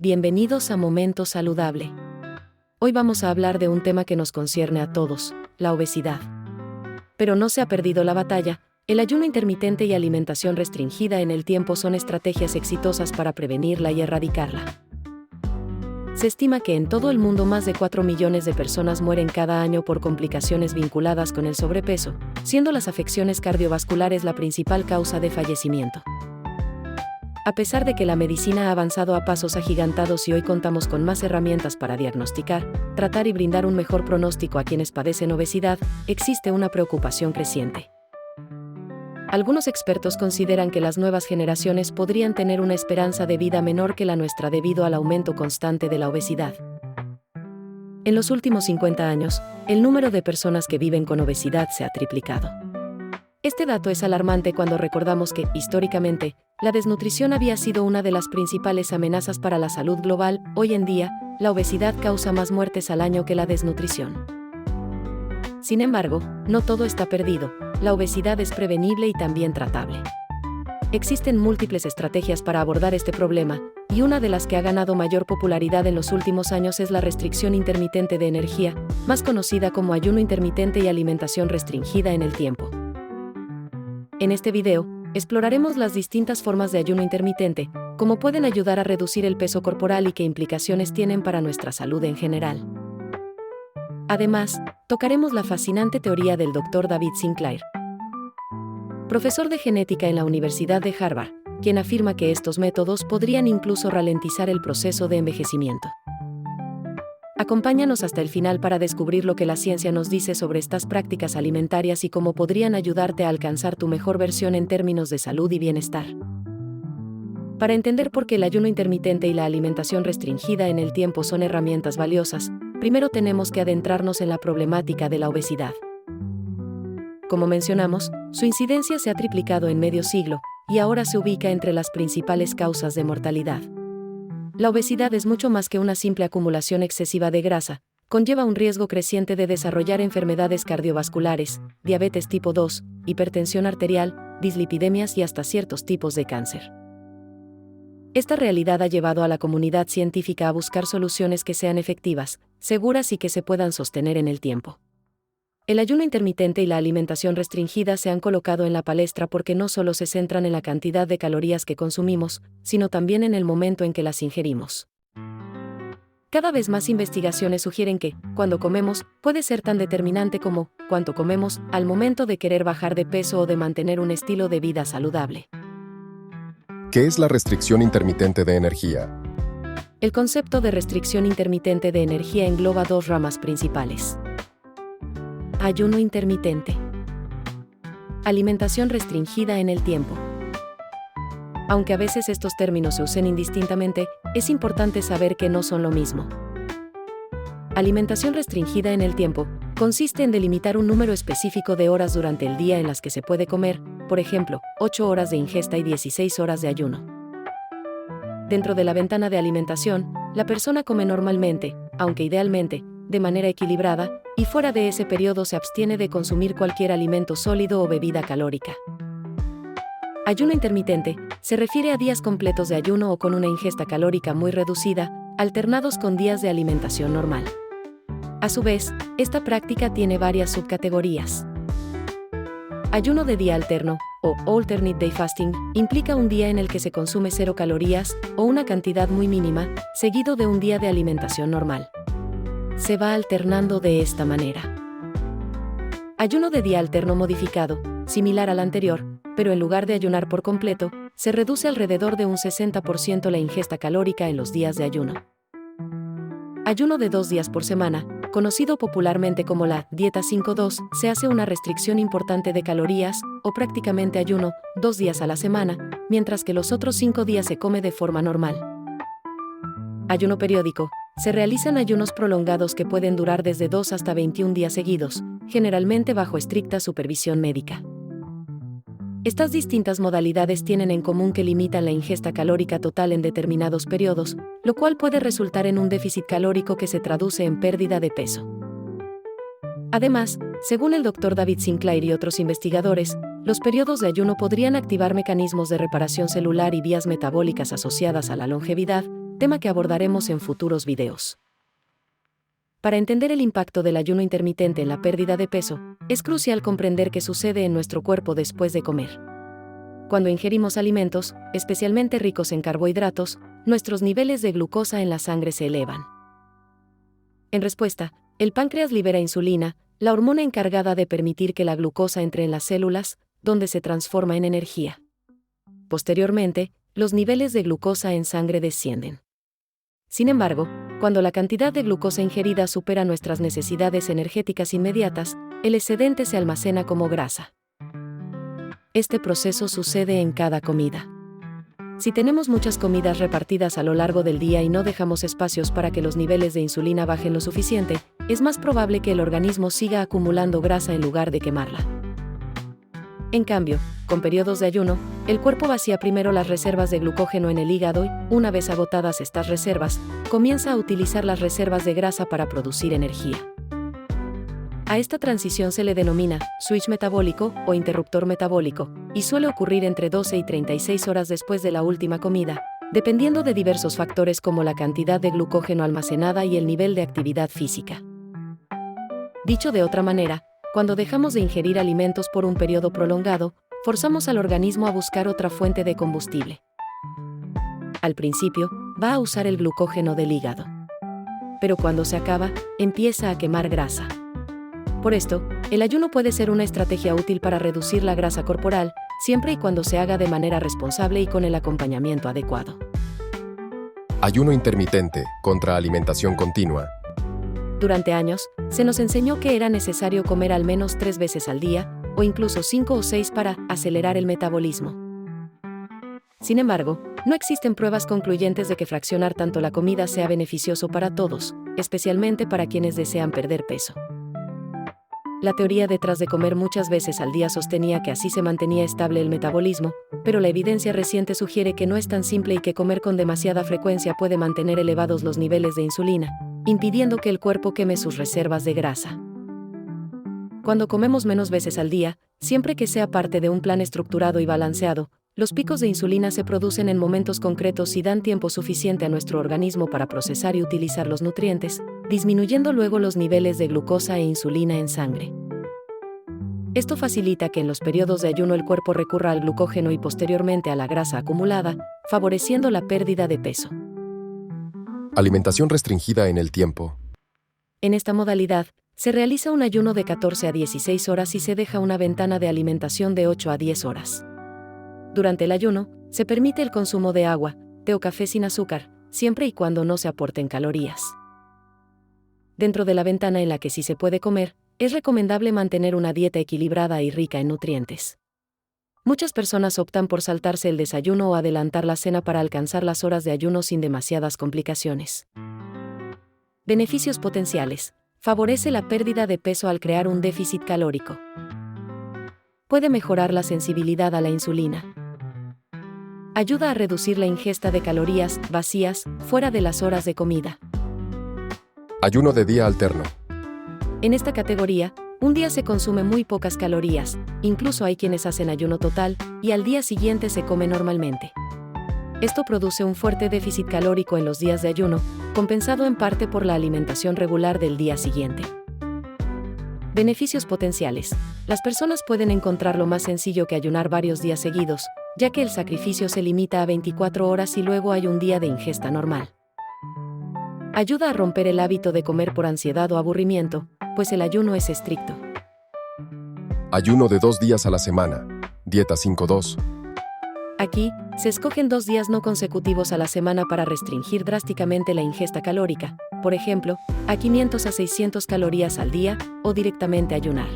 Bienvenidos a Momento Saludable. Hoy vamos a hablar de un tema que nos concierne a todos, la obesidad. Pero no se ha perdido la batalla. El ayuno intermitente y alimentación restringida en el tiempo son estrategias exitosas para prevenirla y erradicarla. Se estima que en todo el mundo más de 4 millones de personas mueren cada año por complicaciones vinculadas con el sobrepeso, siendo las afecciones cardiovasculares la principal causa de fallecimiento. A pesar de que la medicina ha avanzado a pasos agigantados y hoy contamos con más herramientas para diagnosticar, tratar y brindar un mejor pronóstico a quienes padecen obesidad, existe una preocupación creciente. Algunos expertos consideran que las nuevas generaciones podrían tener una esperanza de vida menor que la nuestra debido al aumento constante de la obesidad. En los últimos 50 años, el número de personas que viven con obesidad se ha triplicado. Este dato es alarmante cuando recordamos que, históricamente, la desnutrición había sido una de las principales amenazas para la salud global. Hoy en día, la obesidad causa más muertes al año que la desnutrición. Sin embargo, no todo está perdido. La obesidad es prevenible y también tratable. Existen múltiples estrategias para abordar este problema, y una de las que ha ganado mayor popularidad en los últimos años es la restricción intermitente de energía, más conocida como ayuno intermitente y alimentación restringida en el tiempo. En este video, exploraremos las distintas formas de ayuno intermitente, cómo pueden ayudar a reducir el peso corporal y qué implicaciones tienen para nuestra salud en general. Además, tocaremos la fascinante teoría del Dr. David Sinclair, profesor de genética en la Universidad de Harvard, quien afirma que estos métodos podrían incluso ralentizar el proceso de envejecimiento. Acompáñanos hasta el final para descubrir lo que la ciencia nos dice sobre estas prácticas alimentarias y cómo podrían ayudarte a alcanzar tu mejor versión en términos de salud y bienestar. Para entender por qué el ayuno intermitente y la alimentación restringida en el tiempo son herramientas valiosas, primero tenemos que adentrarnos en la problemática de la obesidad. Como mencionamos, su incidencia se ha triplicado en medio siglo, y ahora se ubica entre las principales causas de mortalidad. La obesidad es mucho más que una simple acumulación excesiva de grasa, conlleva un riesgo creciente de desarrollar enfermedades cardiovasculares, diabetes tipo 2, hipertensión arterial, dislipidemias y hasta ciertos tipos de cáncer. Esta realidad ha llevado a la comunidad científica a buscar soluciones que sean efectivas, seguras y que se puedan sostener en el tiempo. El ayuno intermitente y la alimentación restringida se han colocado en la palestra porque no solo se centran en la cantidad de calorías que consumimos, sino también en el momento en que las ingerimos. Cada vez más investigaciones sugieren que, cuando comemos, puede ser tan determinante como cuánto comemos al momento de querer bajar de peso o de mantener un estilo de vida saludable. ¿Qué es la restricción intermitente de energía? El concepto de restricción intermitente de energía engloba dos ramas principales. Ayuno intermitente. Alimentación restringida en el tiempo. Aunque a veces estos términos se usen indistintamente, es importante saber que no son lo mismo. Alimentación restringida en el tiempo consiste en delimitar un número específico de horas durante el día en las que se puede comer, por ejemplo, 8 horas de ingesta y 16 horas de ayuno. Dentro de la ventana de alimentación, la persona come normalmente, aunque idealmente, de manera equilibrada, y fuera de ese periodo se abstiene de consumir cualquier alimento sólido o bebida calórica. Ayuno intermitente se refiere a días completos de ayuno o con una ingesta calórica muy reducida, alternados con días de alimentación normal. A su vez, esta práctica tiene varias subcategorías. Ayuno de día alterno, o alternate day fasting, implica un día en el que se consume 0 calorías, o una cantidad muy mínima, seguido de un día de alimentación normal. Se va alternando de esta manera. Ayuno de día alterno modificado, similar al anterior, pero en lugar de ayunar por completo, se reduce alrededor de un 60% la ingesta calórica en los días de ayuno. Ayuno de 2 días por semana, conocido popularmente como la dieta 5-2, se hace una restricción importante de calorías, o prácticamente ayuno, 2 días a la semana, mientras que los otros 5 días se come de forma normal. Ayuno periódico. Se realizan ayunos prolongados que pueden durar desde 2 hasta 21 días seguidos, generalmente bajo estricta supervisión médica. Estas distintas modalidades tienen en común que limitan la ingesta calórica total en determinados periodos, lo cual puede resultar en un déficit calórico que se traduce en pérdida de peso. Además, según el Dr. David Sinclair y otros investigadores, los periodos de ayuno podrían activar mecanismos de reparación celular y vías metabólicas asociadas a la longevidad, tema que abordaremos en futuros videos. Para entender el impacto del ayuno intermitente en la pérdida de peso, es crucial comprender qué sucede en nuestro cuerpo después de comer. Cuando ingerimos alimentos, especialmente ricos en carbohidratos, nuestros niveles de glucosa en la sangre se elevan. En respuesta, el páncreas libera insulina, la hormona encargada de permitir que la glucosa entre en las células, donde se transforma en energía. Posteriormente, los niveles de glucosa en sangre descienden. Sin embargo, cuando la cantidad de glucosa ingerida supera nuestras necesidades energéticas inmediatas, el excedente se almacena como grasa. Este proceso sucede en cada comida. Si tenemos muchas comidas repartidas a lo largo del día y no dejamos espacios para que los niveles de insulina bajen lo suficiente, es más probable que el organismo siga acumulando grasa en lugar de quemarla. En cambio, con periodos de ayuno, el cuerpo vacía primero las reservas de glucógeno en el hígado y, una vez agotadas estas reservas, comienza a utilizar las reservas de grasa para producir energía. A esta transición se le denomina switch metabólico o interruptor metabólico, y suele ocurrir entre 12 y 36 horas después de la última comida, dependiendo de diversos factores como la cantidad de glucógeno almacenada y el nivel de actividad física. Dicho de otra manera, cuando dejamos de ingerir alimentos por un periodo prolongado, forzamos al organismo a buscar otra fuente de combustible. Al principio, va a usar el glucógeno del hígado. Pero cuando se acaba, empieza a quemar grasa. Por esto, el ayuno puede ser una estrategia útil para reducir la grasa corporal, siempre y cuando se haga de manera responsable y con el acompañamiento adecuado. Ayuno intermitente contra alimentación continua. Durante años, se nos enseñó que era necesario comer al menos 3 veces al día, o incluso 5 o 6 para acelerar el metabolismo. Sin embargo, no existen pruebas concluyentes de que fraccionar tanto la comida sea beneficioso para todos, especialmente para quienes desean perder peso. La teoría detrás de comer muchas veces al día sostenía que así se mantenía estable el metabolismo, pero la evidencia reciente sugiere que no es tan simple y que comer con demasiada frecuencia puede mantener elevados los niveles de insulina, impidiendo que el cuerpo queme sus reservas de grasa. Cuando comemos menos veces al día, siempre que sea parte de un plan estructurado y balanceado, los picos de insulina se producen en momentos concretos y dan tiempo suficiente a nuestro organismo para procesar y utilizar los nutrientes, disminuyendo luego los niveles de glucosa e insulina en sangre. Esto facilita que en los periodos de ayuno el cuerpo recurra al glucógeno y posteriormente a la grasa acumulada, favoreciendo la pérdida de peso. Alimentación restringida en el tiempo. En esta modalidad, se realiza un ayuno de 14 a 16 horas y se deja una ventana de alimentación de 8 a 10 horas. Durante el ayuno, se permite el consumo de agua, té o café sin azúcar, siempre y cuando no se aporten calorías. Dentro de la ventana en la que sí se puede comer, es recomendable mantener una dieta equilibrada y rica en nutrientes. Muchas personas optan por saltarse el desayuno o adelantar la cena para alcanzar las horas de ayuno sin demasiadas complicaciones. Beneficios potenciales. Favorece la pérdida de peso al crear un déficit calórico. Puede mejorar la sensibilidad a la insulina. Ayuda a reducir la ingesta de calorías vacías fuera de las horas de comida. Ayuno de día alterno. En esta categoría, un día se consume muy pocas calorías, incluso hay quienes hacen ayuno total, y al día siguiente se come normalmente. Esto produce un fuerte déficit calórico en los días de ayuno, compensado en parte por la alimentación regular del día siguiente. Beneficios potenciales. Las personas pueden encontrarlo más sencillo que ayunar varios días seguidos, ya que el sacrificio se limita a 24 horas y luego hay un día de ingesta normal. Ayuda a romper el hábito de comer por ansiedad o aburrimiento, pues el ayuno es estricto. Ayuno de 2 días a la semana. Dieta 5-2. Aquí, se escogen 2 días no consecutivos a la semana para restringir drásticamente la ingesta calórica, por ejemplo, a 500 a 600 calorías al día, o directamente ayunar.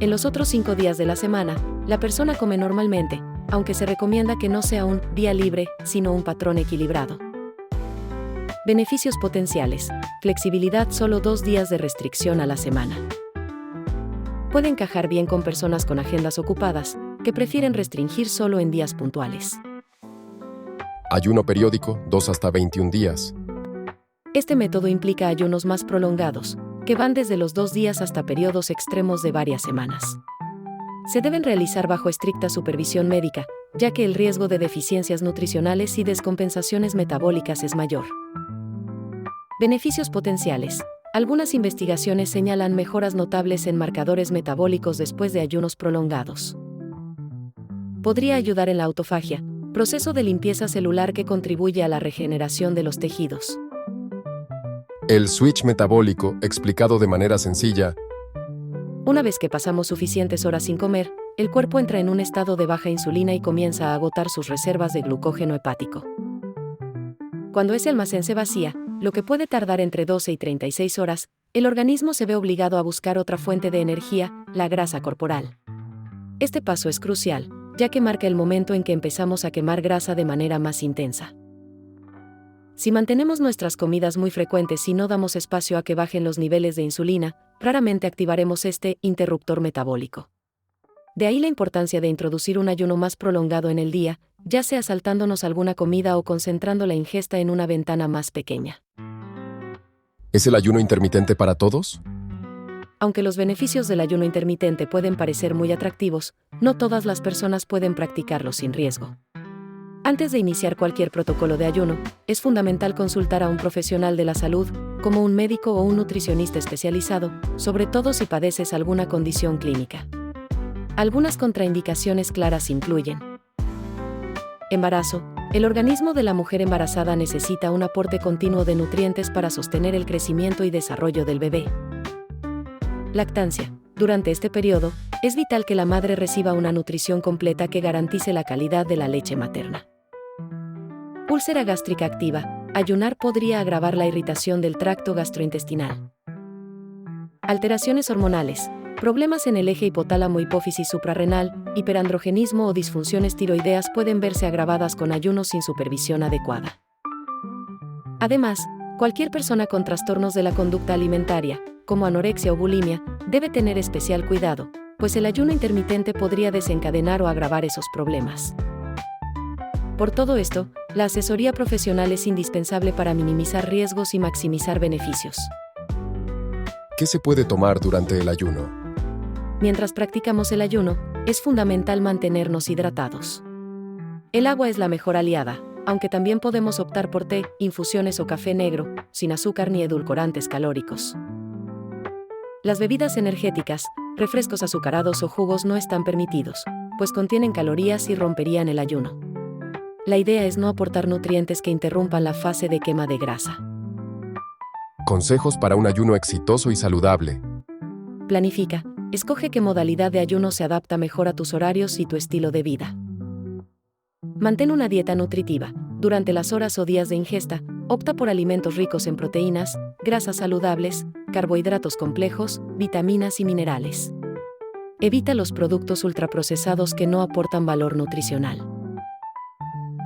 En los otros 5 días de la semana, la persona come normalmente, aunque se recomienda que no sea un día libre, sino un patrón equilibrado. Beneficios potenciales. Flexibilidad, solo 2 días de restricción a la semana. Puede encajar bien con personas con agendas ocupadas, que prefieren restringir solo en días puntuales. Ayuno periódico, 2 hasta 21 días. Este método implica ayunos más prolongados, que van desde los 2 días hasta periodos extremos de varias semanas. Se deben realizar bajo estricta supervisión médica, ya que el riesgo de deficiencias nutricionales y descompensaciones metabólicas es mayor. Beneficios potenciales. Algunas investigaciones señalan mejoras notables en marcadores metabólicos después de ayunos prolongados. Podría ayudar en la autofagia, proceso de limpieza celular que contribuye a la regeneración de los tejidos. El switch metabólico, explicado de manera sencilla. Una vez que pasamos suficientes horas sin comer, el cuerpo entra en un estado de baja insulina y comienza a agotar sus reservas de glucógeno hepático. Cuando ese almacén se vacía, lo que puede tardar entre 12 y 36 horas, el organismo se ve obligado a buscar otra fuente de energía, la grasa corporal. Este paso es crucial, ya que marca el momento en que empezamos a quemar grasa de manera más intensa. Si mantenemos nuestras comidas muy frecuentes y no damos espacio a que bajen los niveles de insulina, raramente activaremos este interruptor metabólico. De ahí la importancia de introducir un ayuno más prolongado en el día, ya sea saltándonos alguna comida o concentrando la ingesta en una ventana más pequeña. ¿Es el ayuno intermitente para todos? Aunque los beneficios del ayuno intermitente pueden parecer muy atractivos, no todas las personas pueden practicarlo sin riesgo. Antes de iniciar cualquier protocolo de ayuno, es fundamental consultar a un profesional de la salud, como un médico o un nutricionista especializado, sobre todo si padeces alguna condición clínica. Algunas contraindicaciones claras incluyen: embarazo. El organismo de la mujer embarazada necesita un aporte continuo de nutrientes para sostener el crecimiento y desarrollo del bebé. Lactancia. Durante este periodo, es vital que la madre reciba una nutrición completa que garantice la calidad de la leche materna. Úlcera gástrica activa. Ayunar podría agravar la irritación del tracto gastrointestinal. Alteraciones hormonales. Problemas en el eje hipotálamo-hipófisis suprarrenal, hiperandrogenismo o disfunciones tiroideas pueden verse agravadas con ayunos sin supervisión adecuada. Además, cualquier persona con trastornos de la conducta alimentaria, como anorexia o bulimia, debe tener especial cuidado, pues el ayuno intermitente podría desencadenar o agravar esos problemas. Por todo esto, la asesoría profesional es indispensable para minimizar riesgos y maximizar beneficios. ¿Qué se puede tomar durante el ayuno? Mientras practicamos el ayuno, es fundamental mantenernos hidratados. El agua es la mejor aliada, aunque también podemos optar por té, infusiones o café negro, sin azúcar ni edulcorantes calóricos. Las bebidas energéticas, refrescos azucarados o jugos no están permitidos, pues contienen calorías y romperían el ayuno. La idea es no aportar nutrientes que interrumpan la fase de quema de grasa. Consejos para un ayuno exitoso y saludable. Planifica. Escoge qué modalidad de ayuno se adapta mejor a tus horarios y tu estilo de vida. Mantén una dieta nutritiva. Durante las horas o días de ingesta, opta por alimentos ricos en proteínas, grasas saludables, carbohidratos complejos, vitaminas y minerales. Evita los productos ultraprocesados que no aportan valor nutricional.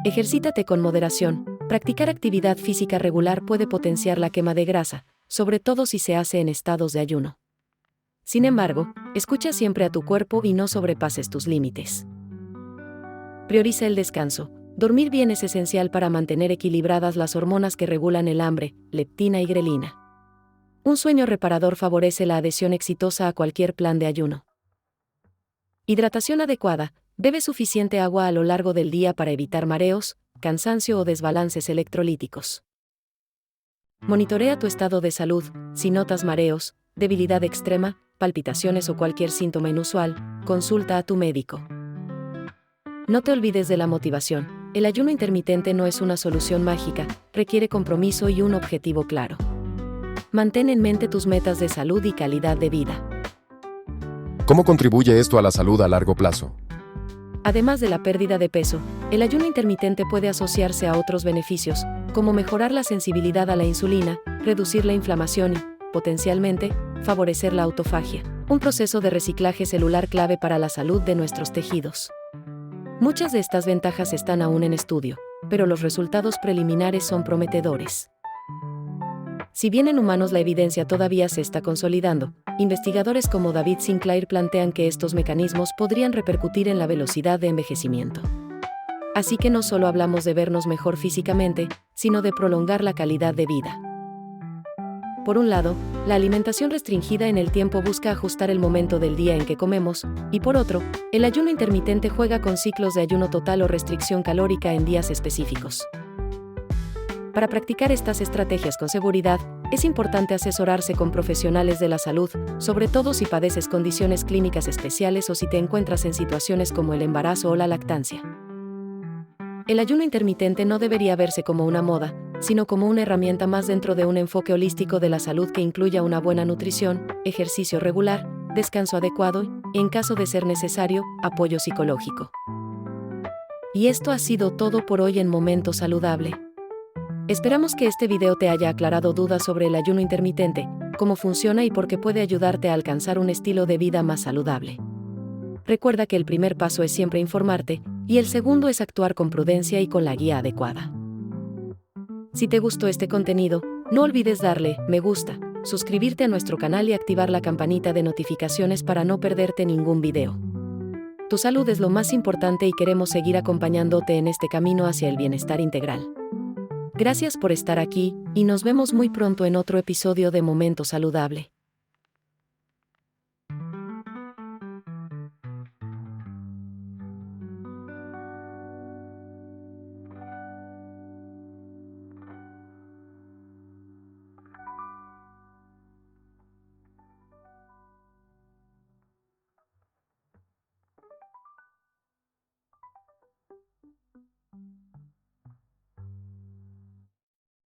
Ejercítate con moderación. Practicar actividad física regular puede potenciar la quema de grasa, sobre todo si se hace en estados de ayuno. Sin embargo, escucha siempre a tu cuerpo y no sobrepases tus límites. Prioriza el descanso. Dormir bien es esencial para mantener equilibradas las hormonas que regulan el hambre, leptina y grelina. Un sueño reparador favorece la adhesión exitosa a cualquier plan de ayuno. Hidratación adecuada. Bebe suficiente agua a lo largo del día para evitar mareos, cansancio o desbalances electrolíticos. Monitorea tu estado de salud. Si notas mareos, debilidad extrema, palpitaciones o cualquier síntoma inusual, consulta a tu médico. No te olvides de la motivación. El ayuno intermitente no es una solución mágica, requiere compromiso y un objetivo claro. Mantén en mente tus metas de salud y calidad de vida. ¿Cómo contribuye esto a la salud a largo plazo? Además de la pérdida de peso, el ayuno intermitente puede asociarse a otros beneficios, como mejorar la sensibilidad a la insulina, reducir la inflamación y, potencialmente, favorecer la autofagia, un proceso de reciclaje celular clave para la salud de nuestros tejidos. Muchas de estas ventajas están aún en estudio, pero los resultados preliminares son prometedores. Si bien en humanos la evidencia todavía se está consolidando, investigadores como David Sinclair plantean que estos mecanismos podrían repercutir en la velocidad de envejecimiento. Así que no solo hablamos de vernos mejor físicamente, sino de prolongar la calidad de vida. Por un lado, la alimentación restringida en el tiempo busca ajustar el momento del día en que comemos, y por otro, el ayuno intermitente juega con ciclos de ayuno total o restricción calórica en días específicos. Para practicar estas estrategias con seguridad, es importante asesorarse con profesionales de la salud, sobre todo si padeces condiciones clínicas especiales o si te encuentras en situaciones como el embarazo o la lactancia. El ayuno intermitente no debería verse como una moda, sino como una herramienta más dentro de un enfoque holístico de la salud que incluya una buena nutrición, ejercicio regular, descanso adecuado y, en caso de ser necesario, apoyo psicológico. Y esto ha sido todo por hoy en Momento Saludable. Esperamos que este video te haya aclarado dudas sobre el ayuno intermitente, cómo funciona y por qué puede ayudarte a alcanzar un estilo de vida más saludable. Recuerda que el primer paso es siempre informarte, y el segundo es actuar con prudencia y con la guía adecuada. Si te gustó este contenido, no olvides darle me gusta, suscribirte a nuestro canal y activar la campanita de notificaciones para no perderte ningún video. Tu salud es lo más importante y queremos seguir acompañándote en este camino hacia el bienestar integral. Gracias por estar aquí, y nos vemos muy pronto en otro episodio de Momento Saludable.